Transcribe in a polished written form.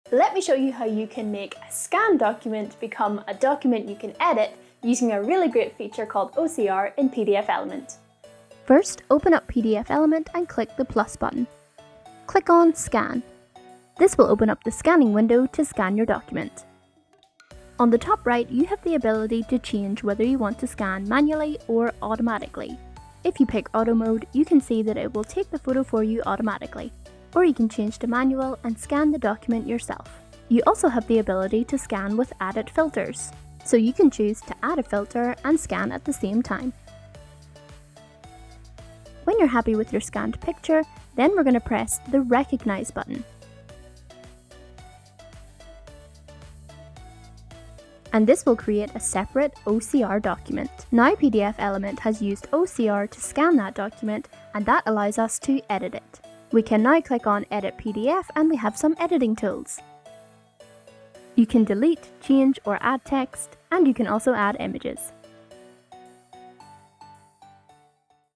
Let me show you how you can make a scanned document become a document you can edit using a really great feature called OCR in PDFelement. First, open up PDFelement and click the plus button. Click on Scan. This will open up the scanning window to scan your document. On the top right, you have the ability to change whether you want to scan manually or automatically. If you pick Auto Mode, you can see that it will take the photo for you automatically, or you can change to manual and scan the document yourself. You also have the ability to scan with added filters, so you can choose to add a filter and scan at the same time. When you're happy with your scanned picture, then we're going to press the Recognize button. And this will create a separate OCR document. Now PDFelement has used OCR to scan that document, and that allows us to edit it. We can now click on Edit PDF and we have some editing tools. You can delete, change or add text, and you can also add images.